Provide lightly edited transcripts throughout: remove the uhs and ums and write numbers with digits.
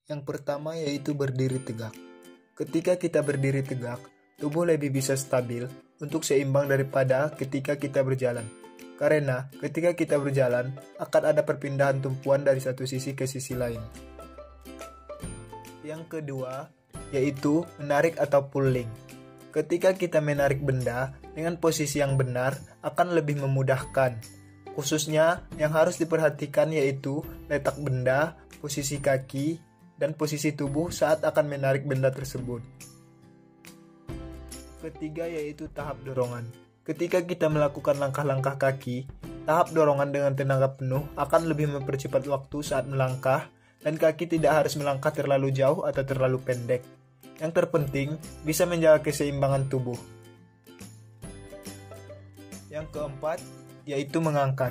Yang pertama yaitu berdiri tegak. Ketika kita berdiri tegak, tubuh lebih bisa stabil untuk seimbang daripada ketika kita berjalan. Karena ketika kita berjalan, akan ada perpindahan tumpuan dari satu sisi ke sisi lain. Yang kedua, yaitu menarik atau pulling. Ketika kita menarik benda dengan posisi yang benar, akan lebih memudahkan. Khususnya yang harus diperhatikan yaitu letak benda, posisi kaki, dan posisi tubuh saat akan menarik benda tersebut. Ketiga yaitu tahap dorongan. Ketika kita melakukan langkah-langkah kaki, tahap dorongan dengan tenaga penuh akan lebih mempercepat waktu saat melangkah, dan kaki tidak harus melangkah terlalu jauh atau terlalu pendek. Yang terpenting, bisa menjaga keseimbangan tubuh. Yang keempat, yaitu mengangkat.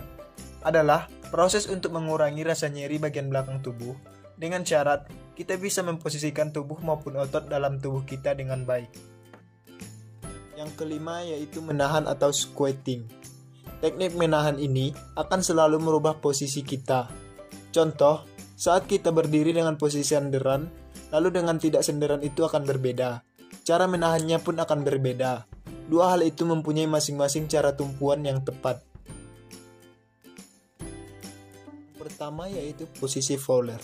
Adalah proses untuk mengurangi rasa nyeri bagian belakang tubuh, dengan syarat kita bisa memposisikan tubuh maupun otot dalam tubuh kita dengan baik. Yang kelima yaitu menahan atau squatting. Teknik menahan ini akan selalu merubah posisi kita. Contoh, saat kita berdiri dengan posisi senderan, lalu dengan tidak senderan itu akan berbeda. Cara menahannya pun akan berbeda. Dua hal itu mempunyai masing-masing cara tumpuan yang tepat. Pertama yaitu posisi Fowler.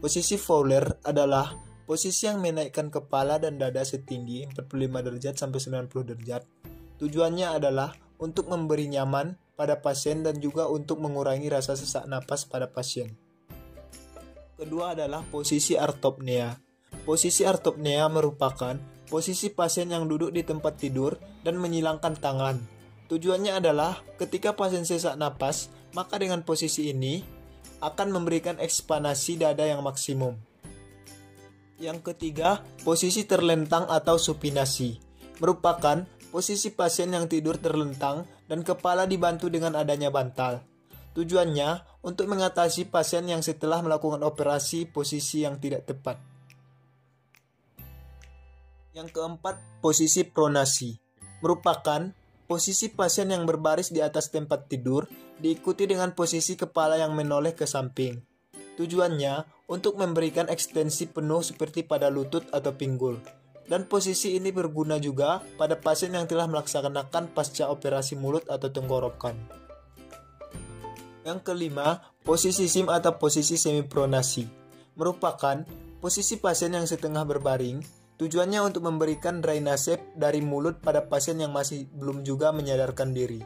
Posisi Fowler adalah posisi yang menaikkan kepala dan dada setinggi 45 derajat sampai 90 derajat. Tujuannya adalah untuk memberi nyaman pada pasien dan juga untuk mengurangi rasa sesak napas pada pasien. Kedua adalah posisi artopnea. Posisi artopnea merupakan posisi pasien yang duduk di tempat tidur dan menyilangkan tangan. Tujuannya adalah ketika pasien sesak napas, maka dengan posisi ini akan memberikan ekspansi dada yang maksimum. Yang ketiga, posisi terlentang atau supinasi. Merupakan posisi pasien yang tidur terlentang dan kepala dibantu dengan adanya bantal. Tujuannya untuk mengatasi pasien yang setelah melakukan operasi posisi yang tidak tepat. Yang keempat, posisi pronasi. Merupakan posisi pasien yang berbaris di atas tempat tidur diikuti dengan posisi kepala yang menoleh ke samping. Tujuannya untuk memberikan ekstensi penuh seperti pada lutut atau pinggul. Dan posisi ini berguna juga pada pasien yang telah melaksanakan pasca operasi mulut atau tenggorokan. Yang kelima, posisi sim atau posisi semipronasi. Merupakan posisi pasien yang setengah berbaring. Tujuannya untuk memberikan drainase dari mulut pada pasien yang masih belum juga menyadarkan diri.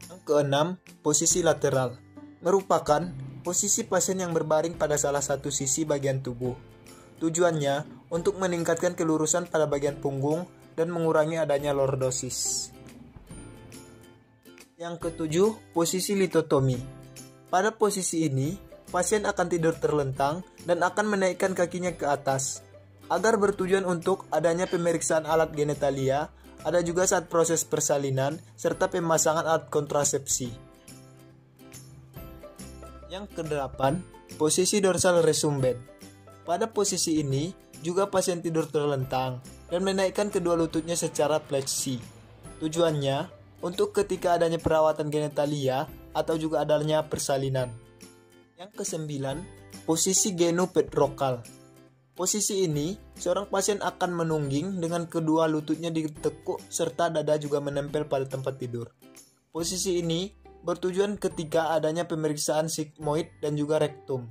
Yang keenam, posisi lateral. Merupakan posisi pasien yang berbaring pada salah satu sisi bagian tubuh. Tujuannya untuk meningkatkan kelurusan pada bagian punggung dan mengurangi adanya lordosis. Yang ketujuh, posisi litotomi. Pada posisi ini, pasien akan tidur terlentang dan akan menaikkan kakinya ke atas. Agar bertujuan untuk adanya pemeriksaan alat genitalia, ada juga saat proses persalinan, serta pemasangan alat kontrasepsi. Yang kedelapan, posisi dorsal recumbent. Pada posisi ini, juga pasien tidur terlentang dan menaikkan kedua lututnya secara fleksi. Tujuannya, untuk ketika adanya perawatan genitalia atau juga adanya persalinan. Yang kesembilan, posisi genopetrokal. Posisi ini, seorang pasien akan menungging dengan kedua lututnya ditekuk serta dada juga menempel pada tempat tidur. Posisi ini bertujuan ketika adanya pemeriksaan sigmoid dan juga rektum.